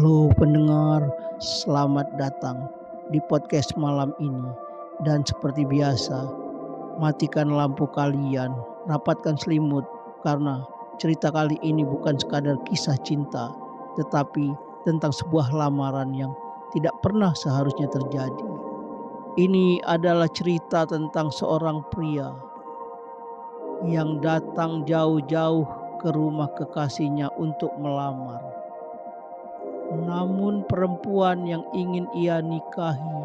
Halo pendengar, selamat datang di podcast malam ini. Dan seperti biasa, matikan lampu kalian, rapatkan selimut, karena cerita kali ini bukan sekadar kisah cinta, tetapi tentang sebuah lamaran yang tidak pernah seharusnya terjadi. Ini adalah cerita tentang seorang pria yang datang jauh-jauh ke rumah kekasihnya untuk melamar. Namun perempuan yang ingin ia nikahi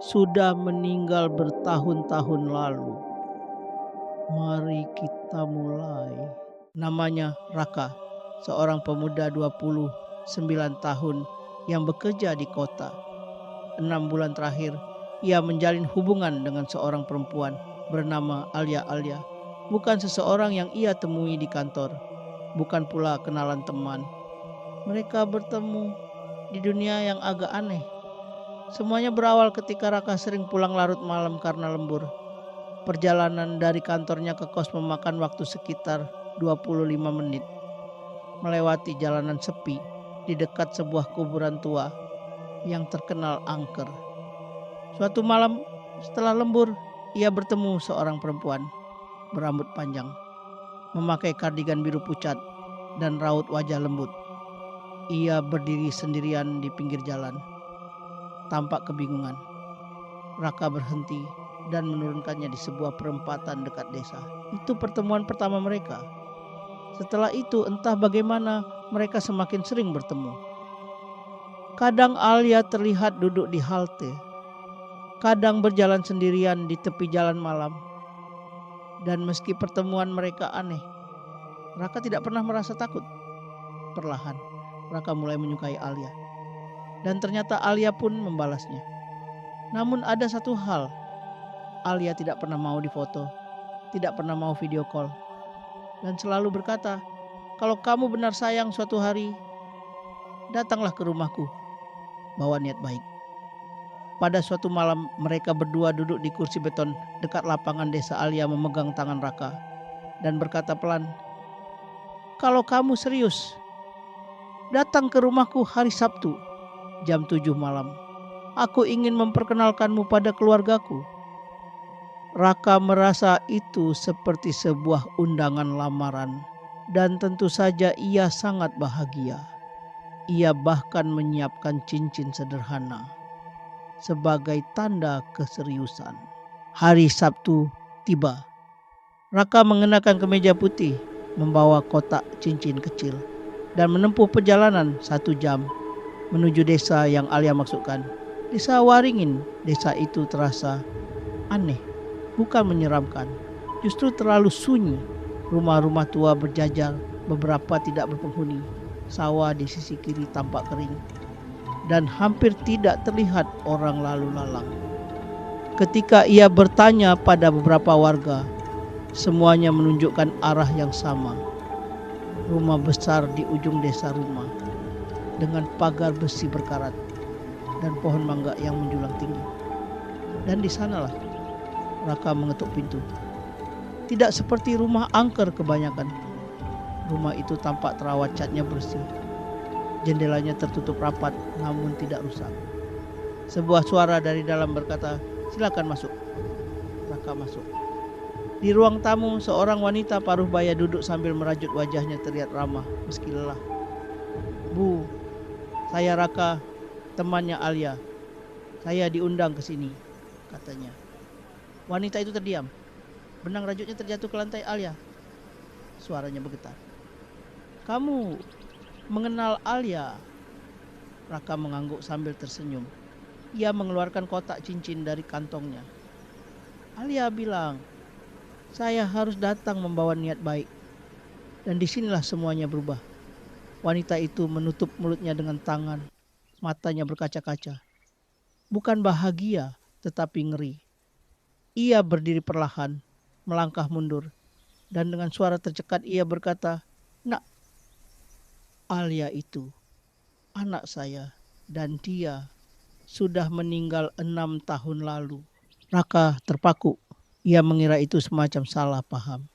sudah meninggal bertahun-tahun lalu. Mari kita mulai. Namanya Raka, seorang pemuda 29 tahun yang bekerja di kota. 6 bulan terakhir, ia menjalin hubungan dengan seorang perempuan bernama Alia. Bukan seseorang yang ia temui di kantor, bukan pula kenalan teman. Mereka bertemu di dunia yang agak aneh. Semuanya berawal ketika Raka sering pulang larut malam karena lembur. Perjalanan dari kantornya ke kos memakan waktu sekitar 25 menit. Melewati jalanan sepi di dekat sebuah kuburan tua yang terkenal angker. Suatu malam setelah lembur, ia bertemu seorang perempuan berambut panjang, memakai kardigan biru pucat dan raut wajah lembut. Ia berdiri sendirian di pinggir jalan, tampak kebingungan. Raka berhenti dan menurunkannya di sebuah perempatan dekat desa. Itu pertemuan pertama mereka. Setelah itu entah bagaimana mereka semakin sering bertemu. Kadang Alia terlihat duduk di halte, kadang berjalan sendirian di tepi jalan malam. Dan meski pertemuan mereka aneh, Raka tidak pernah merasa takut. Perlahan Raka mulai menyukai Alia. Dan ternyata Alia pun membalasnya. Namun ada satu hal, Alia tidak pernah mau difoto, tidak pernah mau video call. Dan selalu berkata, kalau kamu benar sayang suatu hari, datanglah ke rumahku, bawa niat baik. Pada suatu malam mereka berdua duduk di kursi beton dekat lapangan desa. Alia memegang tangan Raka dan berkata pelan, kalau kamu serius, datang ke rumahku hari Sabtu, jam 7 malam. Aku ingin memperkenalkanmu pada keluargaku. Raka merasa itu seperti sebuah undangan lamaran dan tentu saja ia sangat bahagia. Ia bahkan menyiapkan cincin sederhana sebagai tanda keseriusan. Hari Sabtu tiba. Raka mengenakan kemeja putih, membawa kotak cincin kecil dan menempuh perjalanan 1 jam menuju desa yang Alia maksudkan. Desa Waringin. Desa itu terasa aneh, bukan menyeramkan, justru terlalu sunyi. Rumah-rumah tua berjajar, beberapa tidak berpenghuni. Sawah di sisi kiri tampak kering dan hampir tidak terlihat orang lalu lalang. Ketika ia bertanya pada beberapa warga, semuanya menunjukkan arah yang sama. Rumah besar di ujung desa rumah dengan pagar besi berkarat dan pohon mangga yang menjulang tinggi. Dan di sanalah Raka mengetuk pintu. Tidak seperti rumah angker kebanyakan. Rumah itu tampak terawat, catnya bersih. Jendelanya tertutup rapat namun tidak rusak. Sebuah suara dari dalam berkata, silakan masuk. Raka masuk. Di ruang tamu, seorang wanita paruh baya duduk sambil merajut wajahnya terlihat ramah meski lelah. Bu, saya Raka, temannya Alia. Saya diundang ke sini, katanya. Wanita itu terdiam. Benang rajutnya terjatuh ke lantai Alia. Suaranya bergetar. Kamu mengenal Alia? Raka mengangguk sambil tersenyum. Ia mengeluarkan kotak cincin dari kantongnya. Alia bilang, saya harus datang membawa niat baik. Dan disinilah semuanya berubah. Wanita itu menutup mulutnya dengan tangan. Matanya berkaca-kaca. Bukan bahagia, tetapi ngeri. Ia berdiri perlahan, melangkah mundur. Dan dengan suara tercekat ia berkata, nak, Alia itu anak saya dan dia sudah meninggal 6 tahun lalu. Raka terpaku. Ia mengira itu semacam salah paham.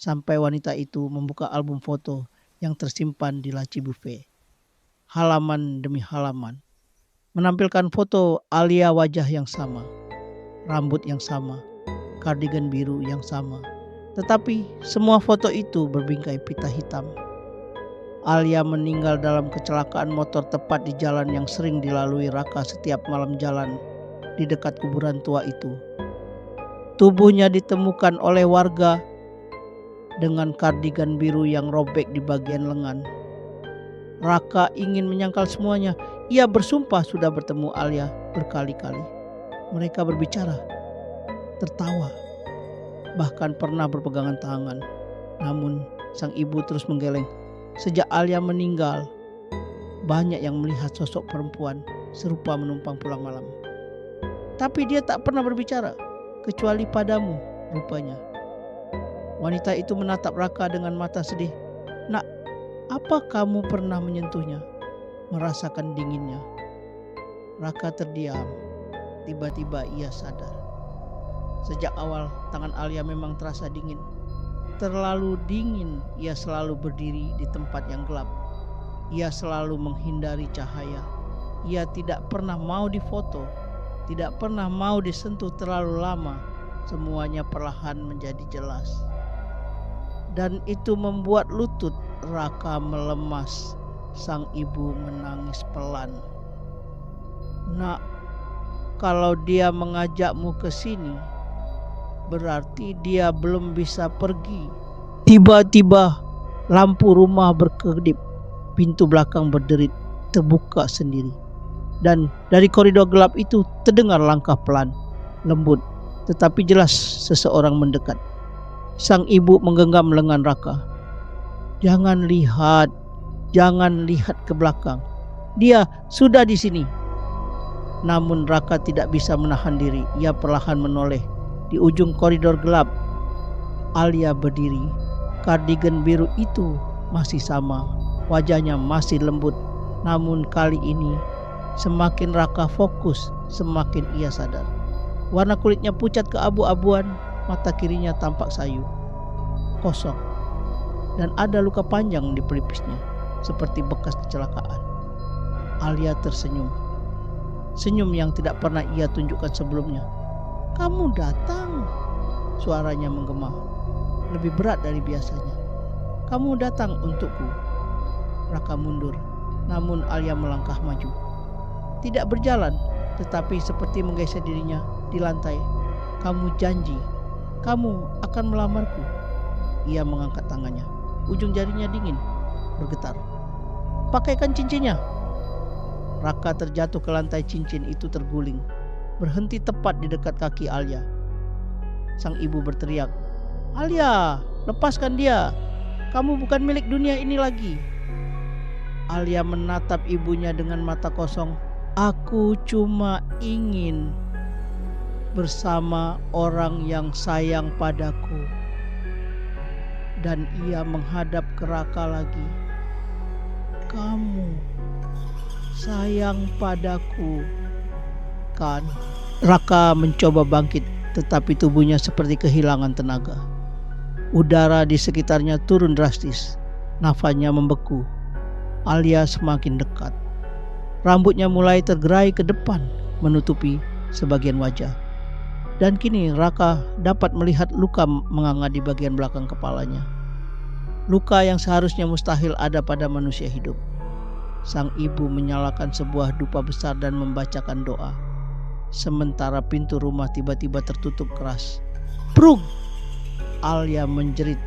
Sampai wanita itu membuka album foto yang tersimpan di laci buffet. halaman demi halaman, menampilkan foto Alia wajah yang sama, rambut yang sama, kardigan biru yang sama. Tetapi semua foto itu berbingkai pita hitam. Alia meninggal dalam kecelakaan motor tepat di jalan yang sering dilalui Raka setiap malam jalan di dekat kuburan tua itu. Tubuhnya ditemukan oleh warga dengan kardigan biru yang robek di bagian lengan. Raka ingin menyangkal semuanya. Ia bersumpah sudah bertemu Alia berkali-kali. Mereka berbicara, tertawa, bahkan pernah berpegangan tangan. Namun sang ibu terus menggeleng. Sejak Alia meninggal, banyak yang melihat sosok perempuan serupa menumpang pulang malam. Tapi dia tak pernah berbicara, kecuali padamu rupanya. Wanita itu menatap Raka dengan mata sedih. Nak, apa kamu pernah menyentuhnya, merasakan dinginnya? Raka terdiam. Tiba-tiba ia sadar. Sejak awal tangan Alia memang terasa dingin. Terlalu dingin. Ia selalu berdiri di tempat yang gelap. Ia selalu menghindari cahaya. Ia tidak pernah mau difoto, tidak pernah mau disentuh terlalu lama. Semuanya perlahan menjadi jelas. Dan itu membuat lutut Raka melemas. Sang ibu menangis pelan. Nak, kalau dia mengajakmu ke sini, berarti dia belum bisa pergi. Tiba-tiba lampu rumah berkedip. Pintu belakang berderit terbuka sendiri. Dan dari koridor gelap itu terdengar langkah pelan, lembut, tetapi jelas seseorang mendekat. Sang ibu menggenggam lengan Raka. Jangan lihat ke belakang. Dia sudah di sini. Namun Raka tidak bisa menahan diri. Ia perlahan menoleh. Di ujung koridor gelap, Alia berdiri. Kardigan biru itu masih sama. Wajahnya masih lembut. Namun kali ini semakin Raka fokus, semakin ia sadar. Warna kulitnya pucat keabu-abuan. Mata kirinya tampak sayu, kosong. Dan ada luka panjang di pelipisnya, seperti bekas kecelakaan. Alia tersenyum. Senyum yang tidak pernah ia tunjukkan sebelumnya. Kamu datang, suaranya menggema, lebih berat dari biasanya. Kamu datang untukku. Raka mundur, namun Alia melangkah maju. Tidak berjalan, tetapi seperti menggeser dirinya di lantai. Kamu janji, kamu akan melamarku. Ia mengangkat tangannya. Ujung jarinya dingin, bergetar. Pakaikan cincinnya. Raka terjatuh ke lantai. Cincin itu terguling, berhenti tepat di dekat kaki Alia. Sang ibu berteriak, Alia, lepaskan dia. Kamu bukan milik dunia ini lagi. Alia menatap ibunya dengan mata kosong. Aku cuma ingin bersama orang yang sayang padaku. Dan ia menghadap ke Raka lagi. Kamu sayang padaku, kan? Raka mencoba bangkit, tetapi tubuhnya seperti kehilangan tenaga. Udara di sekitarnya turun drastis. Nafasnya membeku. Alia semakin dekat. Rambutnya mulai tergerai ke depan, menutupi sebagian wajah. Dan kini Raka dapat melihat luka menganga di bagian belakang kepalanya. Luka yang seharusnya mustahil ada pada manusia hidup. Sang ibu menyalakan sebuah dupa besar dan membacakan doa. Sementara pintu rumah tiba-tiba tertutup keras. Prug! Alia menjerit,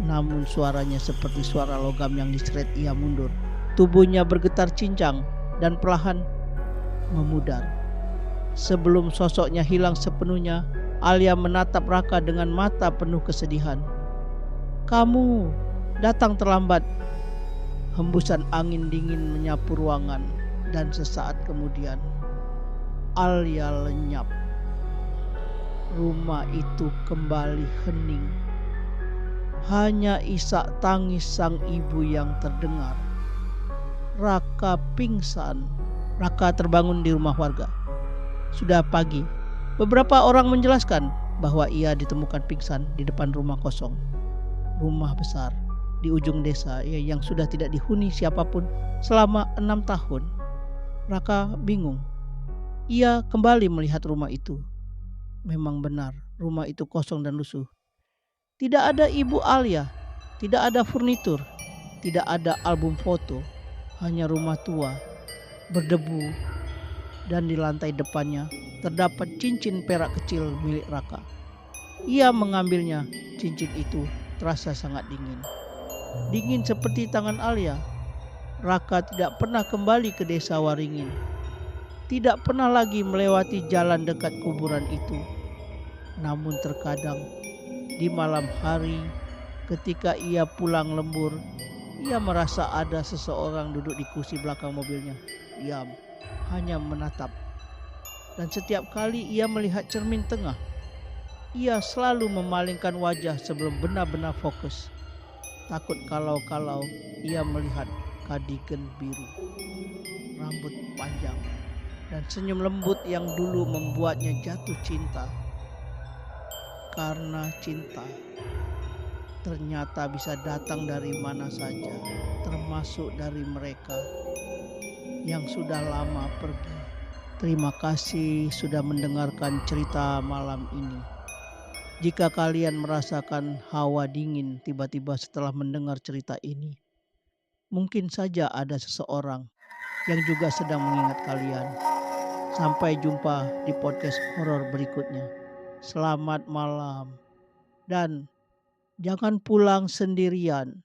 namun suaranya seperti suara logam yang diseret. Ia mundur. Tubuhnya bergetar cincang dan perlahan memudar. Sebelum sosoknya hilang sepenuhnya, Alia menatap Raka dengan mata penuh kesedihan. Kamu datang terlambat. Hembusan angin dingin menyapu ruangan, dan sesaat kemudian Alia lenyap. Rumah itu kembali hening. Hanya isak tangis sang ibu yang terdengar. Raka pingsan. Raka terbangun di rumah warga. Sudah pagi. Beberapa orang menjelaskan bahwa ia ditemukan pingsan di depan rumah kosong. Rumah besar. di ujung desa ya, yang sudah tidak dihuni siapapun selama 6 tahun. Raka bingung. Ia kembali melihat rumah itu. Memang benar, rumah itu kosong dan lusuh. Tidak ada ibu Alia, tidak ada furnitur, tidak ada album foto, hanya rumah tua, berdebu, dan di lantai depannya terdapat cincin perak kecil milik Raka. Ia mengambilnya, cincin itu terasa sangat dingin. Dingin seperti tangan Alia. Raka tidak pernah kembali ke desa Waringin. Tidak pernah lagi melewati jalan dekat kuburan itu. Namun terkadang di malam hari ketika ia pulang lembur, ia merasa ada seseorang duduk di kursi belakang mobilnya, diam, hanya menatap. Dan setiap kali ia melihat cermin tengah, ia selalu memalingkan wajah sebelum benar-benar fokus. Takut kalau ia melihat kadigen biru, rambut panjang, dan senyum lembut yang dulu membuatnya jatuh cinta. Karena cinta ternyata bisa datang dari mana saja, termasuk dari mereka yang sudah lama pergi. Terima kasih sudah mendengarkan cerita malam ini. Jika kalian merasakan hawa dingin tiba-tiba setelah mendengar cerita ini, mungkin saja ada seseorang yang juga sedang mengingat kalian. Sampai jumpa di podcast horor berikutnya. Selamat malam dan jangan pulang sendirian.